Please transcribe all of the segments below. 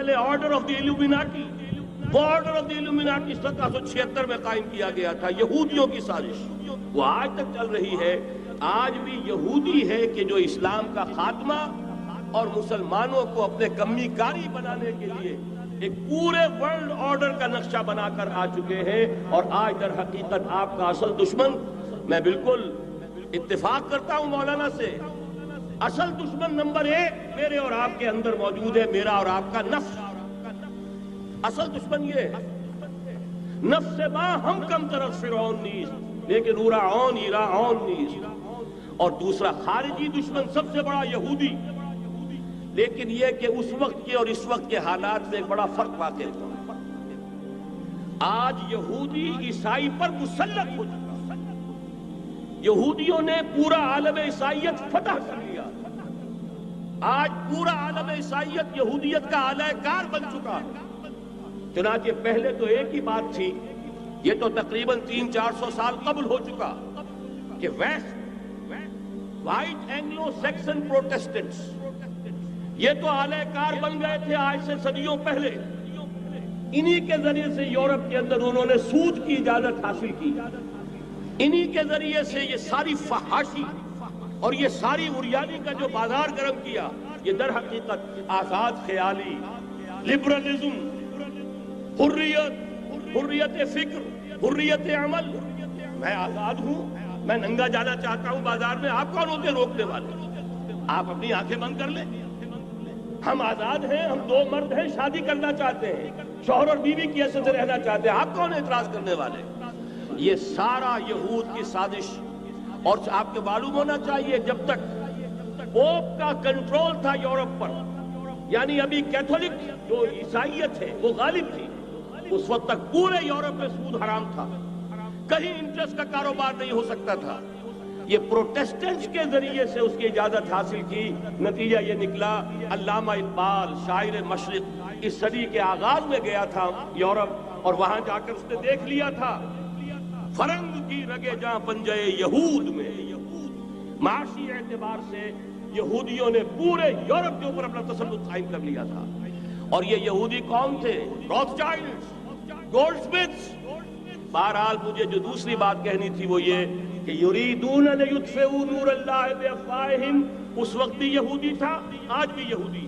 پہلے order of the ایلومیناٹی، وہ order of the ایلومیناٹی 1776 میں قائم کیا گیا تھا، یہودیوں کی سازش، وہ آج تک چل رہی ہے۔ آج بھی یہودی ہے کہ جو اسلام کا خاتمہ اور مسلمانوں کو اپنے کمی کاری بنانے کے لیے ایک پورے ورلڈ آرڈر کا نقشہ بنا کر آ چکے ہیں، اور آج در حقیقت آپ کا اصل دشمن، میں بالکل اتفاق کرتا ہوں مولانا سے، اصل دشمن نمبر 1 میرے اور آپ کے اندر موجود ہے، میرا اور آپ کا نفس۔ اصل دشمن یہ ہے، نفس ما ہم کم طرف فرعون نیز لیکن او رعون ایرعون نیز۔ اور دوسرا خارجی دشمن سب سے بڑا یہودی، لیکن یہ کہ اس وقت کے اور اس وقت کے حالات سے ایک بڑا فرق واقع ہوا۔ آج یہودی عیسائی پر مسلط ہو چکا، یہودیوں نے پورا عالم عیسائیت فتح کر لیا، آج پورا عالم عیسائیت یہودیت کا اعلی کار بن چکا ہے۔ چنانچہ پہلے تو ایک ہی بات تھی، یہ تو تقریباً 300-400 سال قبل ہو چکا، کہ west white Anglo Saxon Protestants یہ تو اعلی کار بن گئے تھے آج سے صدیوں پہلے، انہی کے ذریعے سے یورپ کے اندر انہوں نے سود کی اجازت حاصل کی، انہی کے ذریعے سے یہ ساری فحاشی اور یہ ساری عریانی کا جو بازار گرم کیا، یہ در حقیقت آزاد خیالی، لبرلزم، حریت فکر، حریت عمل، میں آزاد ہوں، میں ننگا جانا چاہتا ہوں بازار میں، آپ کون ہوتے روکنے والے؟ آپ اپنی آنکھیں بند کر لیں، ہم آزاد ہیں، ہم 2 مرد ہیں، شادی کرنا چاہتے ہیں، شوہر اور بیوی کی حیثیت سے رہنا چاہتے ہیں، آپ کون اعتراض کرنے والے؟ یہ سارا یہود کی سازش۔ اور آپ کو معلوم ہونا چاہیے جب تک پوپ کا کنٹرول تھا یورپ پر، یعنی ابھی کیتھولک جو عیسائیت ہے وہ غالب تھی، اس وقت تک پورے یورپ میں سود حرام تھا، کہیں انٹرسٹ کا کاروبار نہیں ہو سکتا تھا۔ یہ پروٹیسٹنٹس کے ذریعے سے اس کی اجازت حاصل کی، نتیجہ یہ نکلا، علامہ اقبال شاعر مشرق اس صدی کے آغاز میں گیا تھا یورپ، اور وہاں جا کر اس نے دیکھ لیا تھا فرنگ کی رگے جہاں پنجے یہود میں، معاشی اعتبار سے یہودیوں نے پورے یورپ کے اوپر اپنا تسلط قائم کر لیا تھا۔ اور یہ یہودی کون تھے؟ Rothschilds, Goldsmiths. بہرحال مجھے جو دوسری بات کہنی تھی وہ یہ کہ یریدون لیطفئوا نور اللہ بافواہہم، اس وقت بھی یہودی تھا، آج بھی یہودی،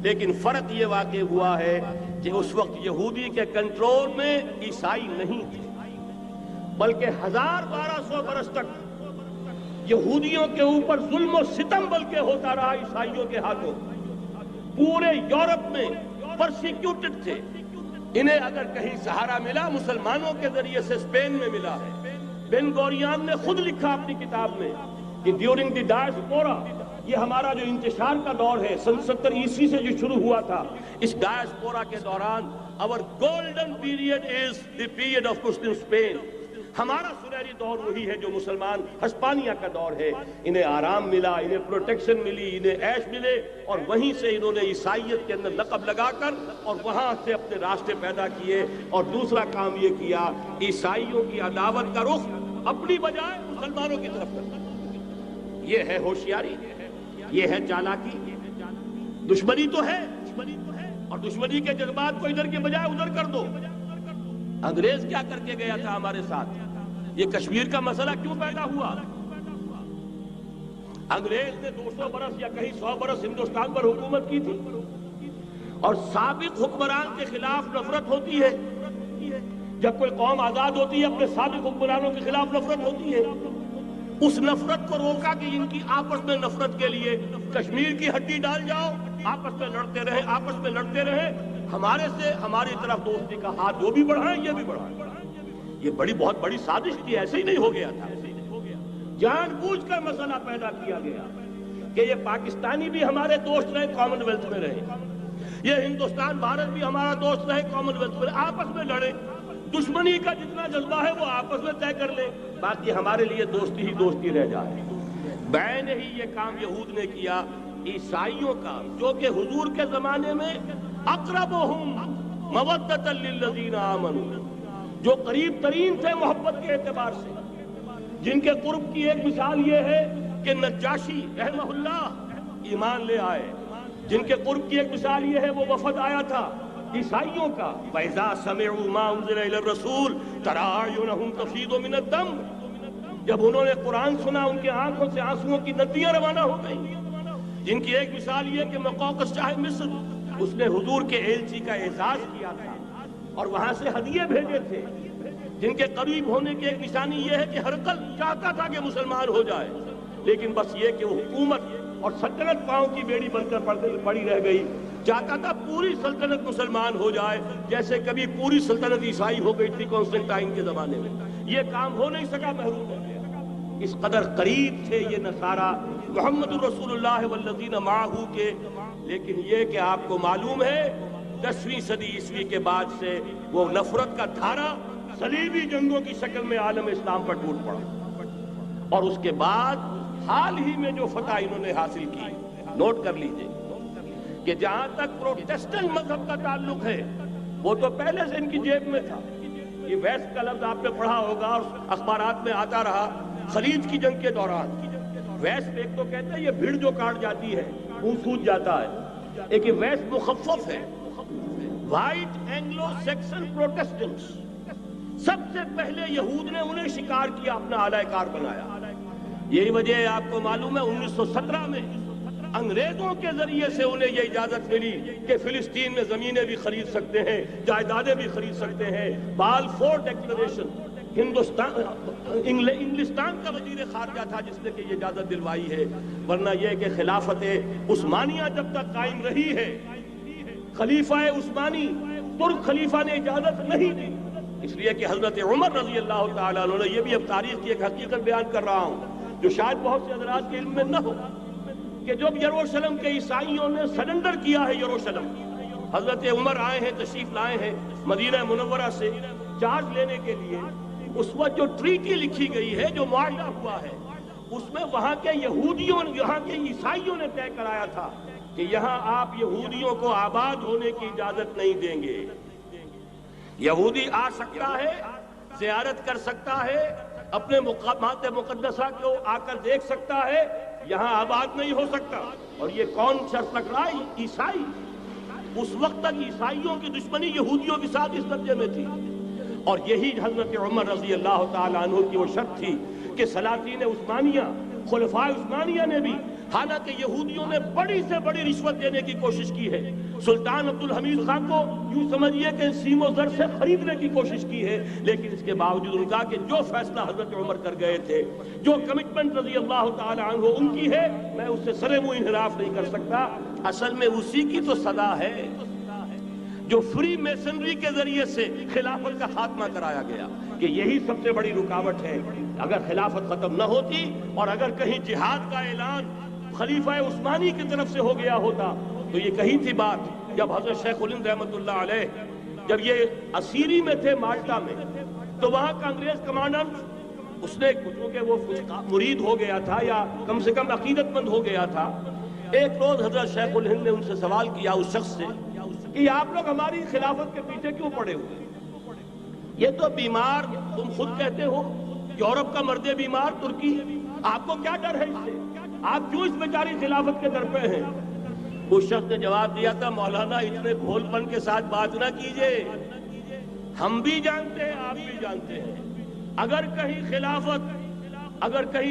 لیکن فرق یہ واقع ہوا ہے کہ اس وقت یہودی کے کنٹرول میں عیسائی نہیں تھے، بلکہ 1200 برس تک یہودیوں کے اوپر ظلم و ستم بلکہ ہوتا رہا عیسائیوں کے ہاتھوں، پورے یورپ میں پرسیکیوٹڈ تھے۔ انہیں اگر کہیں سہارا ملا مسلمانوں کے ذریعے سے اسپین میں ملا ہے۔ بن گوریان نے خود لکھا اپنی کتاب میں کہ ڈیورنگ دی ڈائسپورا، یہ ہمارا جو انتشار کا دور ہے 70 عیسوی سے جو شروع ہوا تھا، اس ڈائسپورا کے دوران our golden period is the period of Muslim Spain، ہمارا سنہری دور وہی ہے جو مسلمان ہسپانیہ کا دور ہے۔ انہیں آرام ملا، انہیں پروٹیکشن ملی، انہیں عیش ملے، اور وہیں سے انہوں نے عیسائیت کے اندر لقب لگا کر اور وہاں سے اپنے راستے پیدا کیے۔ اور دوسرا کام یہ کیا، عیسائیوں کی عداوت کا رخ اپنی بجائے مسلمانوں کی طرف کرنا۔ یہ ہے ہوشیاری، یہ ہے چالاکی۔ دشمنی تو ہے، اور دشمنی کے جذبات کو ادھر کے بجائے ادھر کر دو۔ انگریز کیا کر کے گیا تھا ہمارے ساتھ؟ یہ کشمیر کا مسئلہ کیوں پیدا ہوا؟ انگریز نے 200 برس یا کہیں 100 برس ہندوستان پر حکومت کی تھی، اور سابق حکمران کے خلاف نفرت ہوتی ہے۔ جب کوئی قوم آزاد ہوتی ہے اپنے سابق حکمرانوں کے خلاف نفرت ہوتی ہے۔ اس نفرت کو روکا کہ ان کی آپس میں نفرت کے لیے کشمیر کی ہڈی ڈال جاؤ، آپس میں لڑتے رہے، آپس میں لڑتے رہے، ہمارے سے ہماری طرف دوستی کا ہاتھ وہ بھی بڑھائیں یہ بھی بڑھائیں۔ یہ بہت بڑی سازش تھی، ایسے ہی نہیں ہو گیا تھا، جان بوجھ کر مسئلہ پیدا کیا گیا کہ یہ پاکستانی بھی ہمارے دوست رہے، کامن ویلتھ میں رہے، یہ ہندوستان بھارت بھی ہمارا دوست رہے، کامن ویلتھ میں، آپس میں لڑے، دشمنی کا جتنا جذبہ ہے وہ آپس میں طے کر لیں، باقی ہمارے لیے دوستی ہی دوستی رہ جائے۔ بین ہی یہ کام یہود نے کیا عیسائیوں کا، جو کہ حضور کے زمانے میں اقربہم مودۃ للذین آمنوا، جو قریب ترین تھے محبت کے اعتبار سے، جن کے قرب کی ایک مثال یہ ہے کہ نجاشی رحمہ اللہ ایمان لے آئے، جن کے قرب کی ایک مثال یہ ہے، وہ وفد آیا تھا عیسائیوں کا، وَإِذَا سَمِعُوا مَا أُنزِلَ إِلَى الرَّسُولِ تَرَىٰ أَعْيُنَهُمْ تَفِيضُ مِنَ الدَّمْعِ، جب انہوں نے قرآن سنا ان کے آنکھوں سے آنسوؤں کی ندیاں روانہ ہو گئیں۔ جن کی ایک مثال یہ کہ مقوقس شاہ مصر، اس نے حضور کے ایلچی کا اعزاز کیا تھا اور وہاں سے ہدیے بھیجے تھے۔ جن کے قریب ہونے کی ایک نشانی یہ ہے کہ ہرقل چاہتا تھا کہ مسلمان ہو جائے، لیکن بس یہ کہ وہ حکومت اور سلطنت پاؤں کی بیڑی بن کر پڑی رہ گئی۔ چاہتا تھا پوری سلطنت مسلمان ہو جائے، جیسے کبھی پوری سلطنت عیسائی ہو گئی تھی کانسٹنٹائن کے زمانے میں۔ یہ کام ہو نہیں سکا، محروم ہو گیا۔ اس قدر قریب تھے یہ نصارہ محمد الرسول اللہ والذین معہ کے، لیکن یہ کہ آپ کو معلوم ہے 10ویں صدی عیسوی کے بعد سے وہ نفرت کا دھارا صلیبی جنگوں کی شکل میں عالم اسلام پر ٹوٹ پڑا، اور اس کے بعد حال ہی میں جو فتح انہوں نے حاصل کی، نوٹ کر لیجئے کہ جہاں تک پروٹیسٹنٹ مذہب کا تعلق ہے وہ تو پہلے سے ان کی جیب میں تھا۔ یہ ویسٹ کا لفظ آپ نے پڑھا ہوگا اور اخبارات میں آتا رہا خلیج کی جنگ کے دوران۔ ویسٹ ایک تو کہتے ہیں یہ بھیڑ جو کاٹ جاتی ہے منہ سوج جاتا ہے، ایک ویسٹ مخفف ہے، وائٹ اینگلو سیکسن پروٹیسٹنٹس۔ سب سے پہلے یہود نے انہیں شکار کیا، اپنا اعلی کار بنایا۔ یہی وجہ ہے آپ کو معلوم ہے 1917 میں انگریزوں کے ذریعے سے انہیں یہ اجازت ملی کہ فلسطین میں زمینیں بھی خرید سکتے ہیں، جائیدادیں بھی خرید سکتے ہیں۔ بالفور ڈیکلریشن انگلستان کا وزیر خارجہ تھا جس نے کہ یہ اجازت دلوائی ہے، ورنہ یہ کہ خلافت عثمانیہ جب تک قائم رہی ہے، خلیفہ عثمانی ترک خلیفہ نے اجازت نہیں دی۔ اس لیے کہ حضرت عمر رضی اللہ تعالیٰ عنہ نے، یہ بھی اب تاریخ کی ایک حقیقت بیان کر رہا ہوں جو شاید بہت سے حضرات کے علم میں نہ ہو، کہ جب یروشلم کے عیسائیوں نے سرنڈر کیا ہے یروشلم، حضرت عمر آئے ہیں، تشریف لائے ہیں مدینہ منورہ سے چارج لینے کے لیے، اس وقت جو ٹریٹی لکھی گئی ہے، جو معاہدہ ہوا ہے، اس میں وہاں کے یہودیوں، یہاں کے عیسائیوں نے طے کرایا تھا کہ یہاں آپ یہودیوں کو آباد ہونے کی اجازت نہیں دیں گے۔ یہودی آ سکتا ہے، زیارت کر سکتا ہے، اپنے مقامات مقدسہ کو آ کر دیکھ سکتا ہے، یہاں آباد نہیں ہو سکتا۔ اور یہ کون شرط رکھ رہا ہے؟ عیسائی۔ اس وقت تک عیسائیوں کی دشمنی یہودیوں کے ساتھ اس درجے میں تھی، اور یہی حضرت عمر رضی اللہ تعالیٰ عنہ کی وہ شرط تھی کہ سلاطین عثمانیہ، خلفاء عثمانیہ نے بھی، حالانکہ یہودیوں نے بڑی سے بڑی رشوت دینے کی کوشش کی ہے، سلطان عبدالحمید خان کو یوں سمجھیے کہ سیم و زر سے خریدنے کی کوشش کی ہے، لیکن اس کے باوجود ان کا کہ جو فیصلہ حضرت عمر کر گئے تھے، جو کمٹمنٹ رضی اللہ تعالیٰ عنہ ان کی ہے، میں اس سے سرے منہ انحراف نہیں کر سکتا۔ اصل میں اسی کی تو صدا ہے جو فری میسنری کے ذریعے سے خلافت کا خاتمہ کرایا گیا، کہ یہی سب سے بڑی رکاوٹ ہے۔ اگر خلافت ختم نہ ہوتی اور اگر کہیں جہاد کا اعلان خلیفہ عثمانی کی طرف سے ہو گیا ہوتا تو یہ کہی تھی بات، جب حضرت شیخ الہند رحمۃ اللہ علیہ جب یہ اسیری میں تھے مالٹا میں، تو وہاں کا انگریز کمانڈنٹ، اس نے کیونکہ وہ مرید ہو گیا تھا یا کم سے کم عقیدت مند ہو گیا تھا، ایک روز حضرت شیخ الہند نے ان سے سوال کیا اس شخص سے کہ آپ لوگ ہماری خلافت کے پیچھے کیوں پڑے ہوئے؟ یہ تو بیمار، تم خود کہتے ہو یورپ کا مرد بیمار ترکی، آپ کو کیا ڈر ہے اس سے؟ آپ کیوں اس بیچاری خلافت کے در پہ ہیں؟ اس شخص نے جواب دیا تھا، مولانا اتنے بھول پن کے ساتھ بات نہ کیجئے، ہم بھی جانتے ہیں، آپ بھی جانتے ہیں، اگر کہیں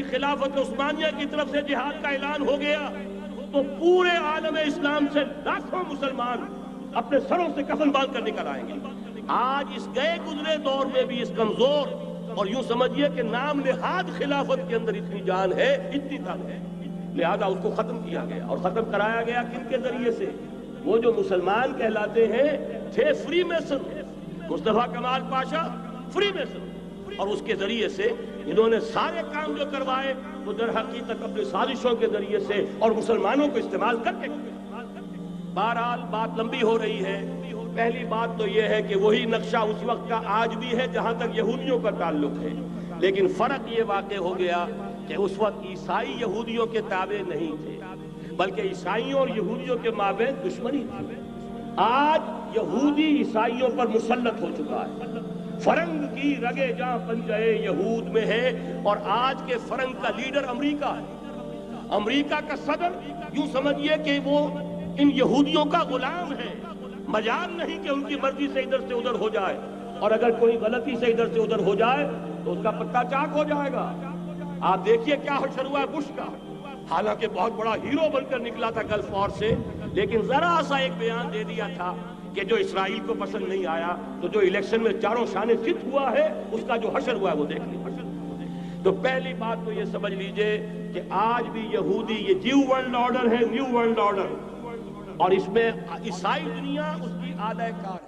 خلافت عثمانیہ کی طرف سے جہاد کا اعلان ہو گیا تو پورے عالم اسلام سے لاکھوں مسلمان اپنے سروں سے کفن باندھ کر نکل آئیں گے۔ آج اس گئے گزرے دور میں بھی اس کمزور اور یوں سمجھیے کہ نام نہاد خلافت کے اندر اتنی جان ہے، اتنی طاقت ہے، لہذا اس کو ختم کیا گیا، اور ختم کرایا گیا کن کے ذریعے سے؟ وہ جو مسلمان کہلاتے ہیں تھے فری میسن، مصطفیٰ کمال پاشا فری میسن، اور اس کے ذریعے سے انہوں نے سارے کام جو کروائے وہ در حقیقت اپنی سازشوں کے ذریعے سے اور مسلمانوں کو استعمال کر کے۔ بہرحال بات لمبی ہو رہی ہے، پہلی بات تو یہ ہے کہ وہی نقشہ اس وقت کا آج بھی ہے جہاں تک یہودیوں کا تعلق ہے، لیکن فرق یہ واقع ہو گیا کہ اس وقت عیسائی یہودیوں کے تابع نہیں تھے، بلکہ عیسائیوں اور یہودیوں کے مابین دشمنی تھی۔ آج یہودی عیسائیوں پر مسلط ہو چکا ہے، فرنگ کی رگے جہاں پنجے یہود میں ہے، اور آج کے فرنگ کا لیڈر امریکہ ہے۔ امریکہ کا صدر یوں سمجھیے کہ وہ ان یہودیوں کا غلام ہے، مجال نہیں کہ ان کی مرضی سے ادھر سے ادھر ہو جائے، اور اگر کوئی غلطی سے ادھر سے ادھر ہو جائے تو اس کا پتہ چاک ہو جائے گا۔ آپ دیکھیے کیا حشر ہوا ہے بش کا، حالانکہ بہت بڑا ہیرو بن کر نکلا تھا گلف وار سے، لیکن ذرا سا ایک بیان دے دیا تھا کہ جو اسرائیل کو پسند نہیں آیا، تو جو الیکشن میں چاروں شانے چت ہوا ہے اس کا جو حشر ہوا ہے وہ دیکھ لیجیے۔ تو پہلی بات تو یہ سمجھ لیجئے کہ آج بھی یہودی، یہ نیو ورلڈ آرڈر ہے، نیو ورلڈ آرڈر، اور اس میں عیسائی دنیا اس کی آلہ کار ہے۔